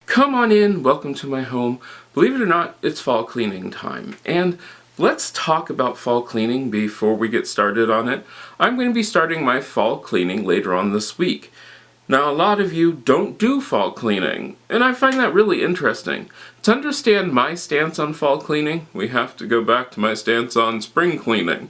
Come on in, welcome to my home. Believe it or not, it's fall cleaning time. And let's talk about fall cleaning before we get started on it. I'm going to be starting my fall cleaning later on this week. Now, a lot of you don't do fall cleaning, and I find that really interesting. To understand my stance on fall cleaning, we have to go back to my stance on spring cleaning.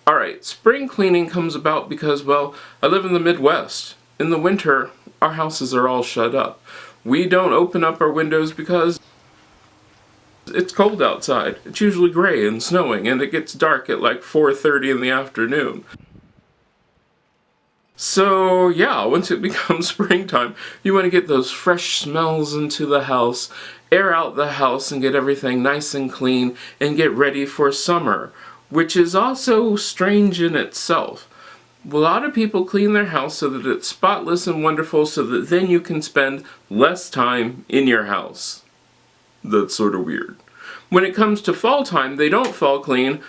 Alright, spring cleaning comes about because, well, I live in the Midwest. In the winter, our houses are all shut up. We don't open up our windows because it's cold outside. It's usually gray and snowing, and it gets dark at like 4:30 in the afternoon. So yeah, once it becomes springtime, you want to get those fresh smells into the house, air out the house and get everything nice and clean, and get ready for summer, which is also strange in itself. A lot of people clean their house so that it's spotless and wonderful so that then you can spend less time in your house. That's sort of weird. When it comes to fall time, they don't fall clean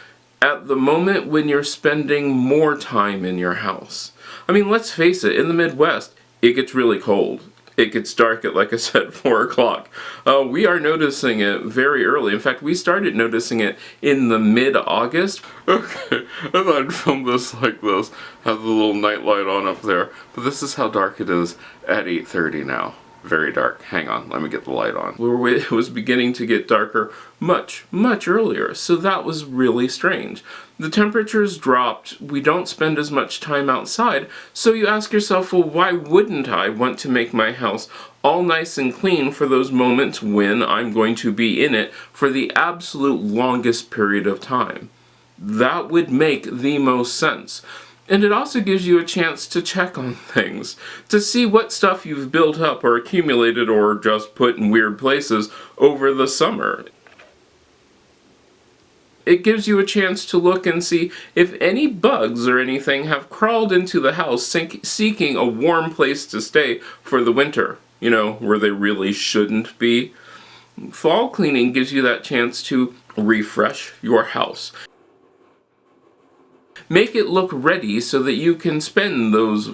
at the moment when you're spending more time in your house. I mean, let's face it, in the Midwest, it gets really cold. It gets dark at, like I said, 4 o'clock. We are noticing it very early. In fact, we started noticing it in the mid-August. Okay, I thought I'd film this like this, have the little night light on up there. But this is how dark it is at 8:30 now. Very dark. Hang on, let me get the light on. It was beginning to get darker much earlier, so that was really strange. The temperatures dropped, we don't spend as much time outside, so you ask yourself, well, why wouldn't I want to make my house all nice and clean for those moments when I'm going to be in it for the absolute longest period of time? That would make the most sense. And it also gives you a chance to check on things, to see what stuff you've built up or accumulated or just put in weird places over the summer. It gives you a chance to look and see if any bugs or anything have crawled into the house seeking a warm place to stay for the winter, you know, where they really shouldn't be. Fall cleaning gives you that chance to refresh your house. Make it look ready so that you can spend those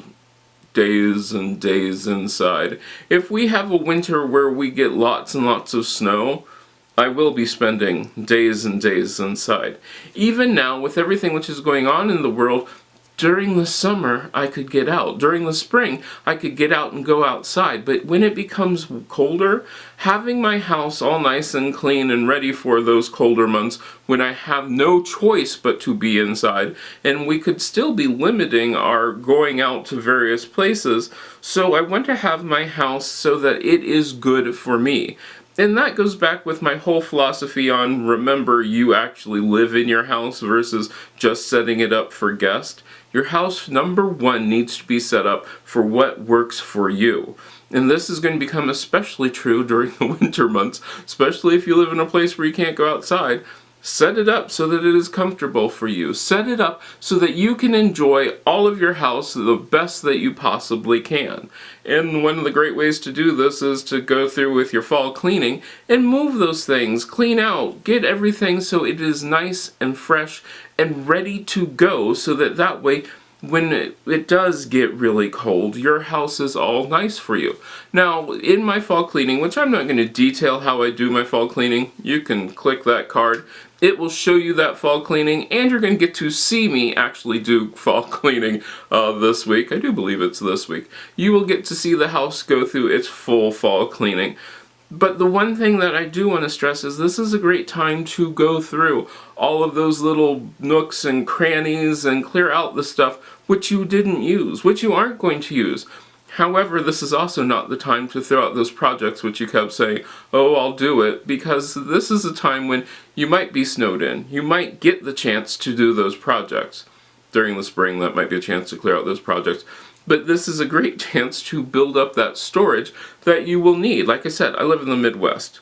days and days inside. If we have a winter where we get lots and lots of snow, I will be spending days and days inside. Even now, with everything which is going on in the world, during the summer I could get out. During the spring I could get out and go outside. But when it becomes colder, having my house all nice and clean and ready for those colder months when I have no choice but to be inside, and we could still be limiting our going out to various places, so I want to have my house so that it is good for me. And that goes back with my whole philosophy on remember you actually live in your house versus just setting it up for guests. Your house, number one, needs to be set up for what works for you. And this is going to become especially true during the winter months, especially if you live in a place where you can't go outside. Set it up so that it is comfortable for you. Set it up so that you can enjoy all of your house the best that you possibly can. And one of the great ways to do this is to go through with your fall cleaning and move those things, clean out, get everything so it is nice and fresh and ready to go, so that way when it does get really cold, your house is all nice for you. Now, in my fall cleaning, which I'm not going to detail how I do my fall cleaning, you can click that card. It will show you that fall cleaning, and you're going to get to see me actually do fall cleaning this week. I do believe it's this week. You will get to see the house go through its full fall cleaning. But the one thing that I do want to stress is this is a great time to go through all of those little nooks and crannies and clear out the stuff which you didn't use, which you aren't going to use. However, this is also not the time to throw out those projects which you kept saying, oh, I'll do it, because this is a time when you might be snowed in. You might get the chance to do those projects. During the spring, that might be a chance to clear out those projects. But this is a great chance to build up that storage that you will need. Like I said, I live in the Midwest.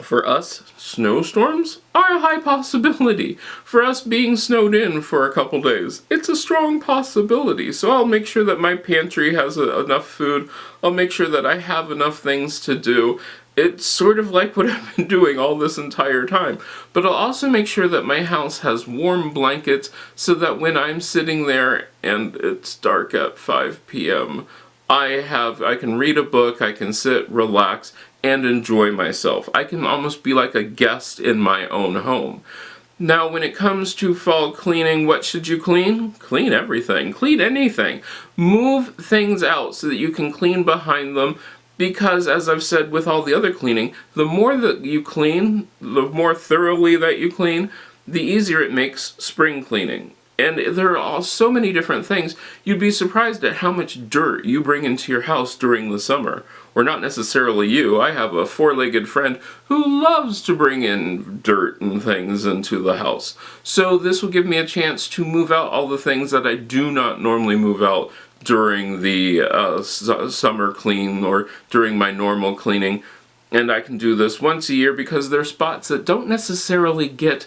For us, snowstorms are a high possibility. For us being snowed in for a couple days, it's a strong possibility. So I'll make sure that my pantry has enough food. I'll make sure that I have enough things to do. It's sort of like what I've been doing all this entire time. But I'll also make sure that my house has warm blankets so that when I'm sitting there and it's dark at 5 p.m., I can read a book, I can sit, relax, and enjoy myself. I can almost be like a guest in my own home. Now, when it comes to fall cleaning, what should you clean? Clean everything. Clean anything. Move things out so that you can clean behind them, because, as I've said with all the other cleaning, the more that you clean, the more thoroughly that you clean, the easier it makes spring cleaning. And there are so many different things. You'd be surprised at how much dirt you bring into your house during the summer. Or not necessarily you. I have a four-legged friend who loves to bring in dirt and things into the house. So this will give me a chance to move out all the things that I do not normally move out during the summer clean or during my normal cleaning. And I can do this once a year because there are spots that don't necessarily get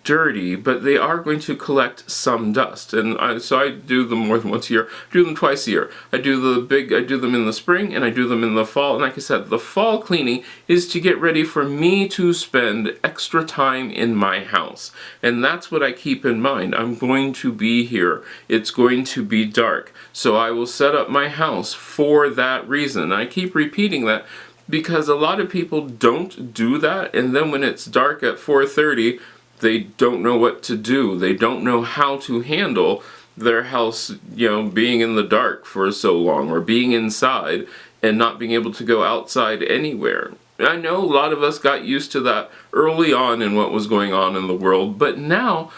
dirty, but they are going to collect some dust, and so I do them more than once a year. I do them twice a year. I do them in the spring and I do them in the fall. And like I said, the fall cleaning is to get ready for me to spend extra time in my house, and that's what I keep in mind. I'm going to be here. It's going to be dark, so I will set up my house for that reason. I keep repeating that because a lot of people don't do that, and then when it's dark at 4:30, they don't know what to do. They don't know how to handle their house, being in the dark for so long, or being inside and not being able to go outside anywhere. I know a lot of us got used to that early on in what was going on in the world, but now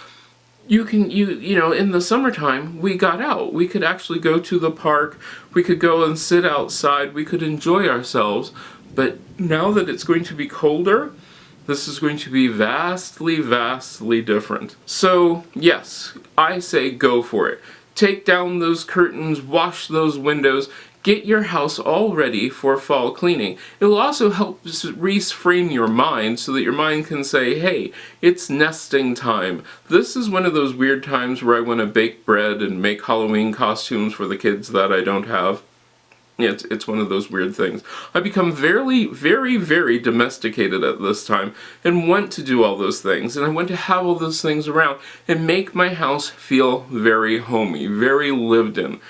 in the summertime, we got out. We could actually go to the park. We could go and sit outside. We could enjoy ourselves. But now that it's going to be colder, this is going to be vastly, vastly different. So, yes, I say go for it. Take down those curtains, wash those windows, get your house all ready for fall cleaning. It will also help reframe your mind so that your mind can say, hey, it's nesting time. This is one of those weird times where I want to bake bread and make Halloween costumes for the kids that I don't have. Yeah, it's one of those weird things. I become very, very, very domesticated at this time and want to do all those things. And I want to have all those things around and make my house feel very homey, very lived in.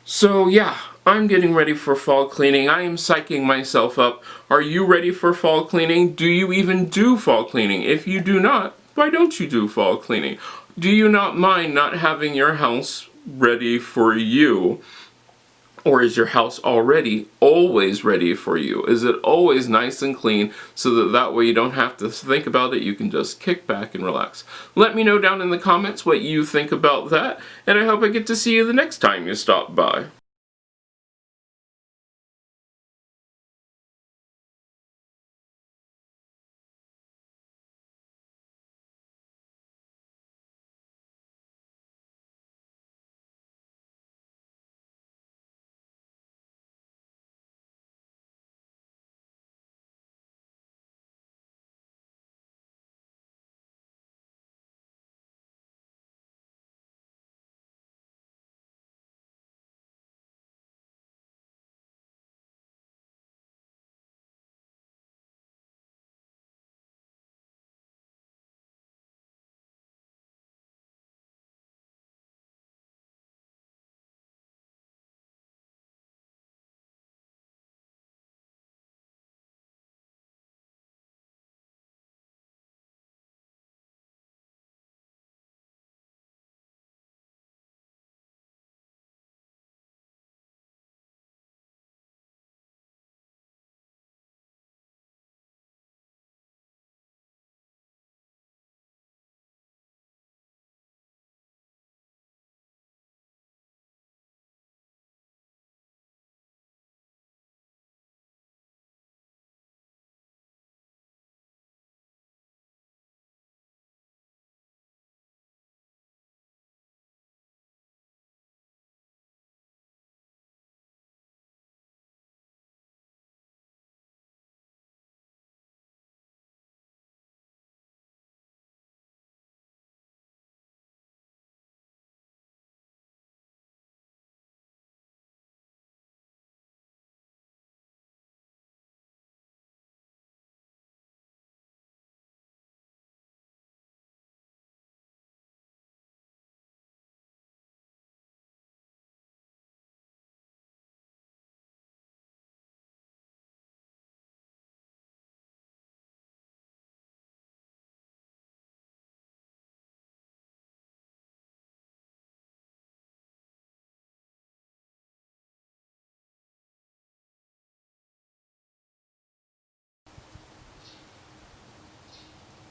So yeah, I'm getting ready for fall cleaning. I am psyching myself up. Are you ready for fall cleaning? Do you even do fall cleaning? If you do not, why don't you do fall cleaning? Do you not mind not having your house ready for you? Or is your house already always ready for you? Is it always nice and clean so that way you don't have to think about it, you can just kick back and relax? Let me know down in the comments what you think about that, and I hope I get to see you the next time you stop by.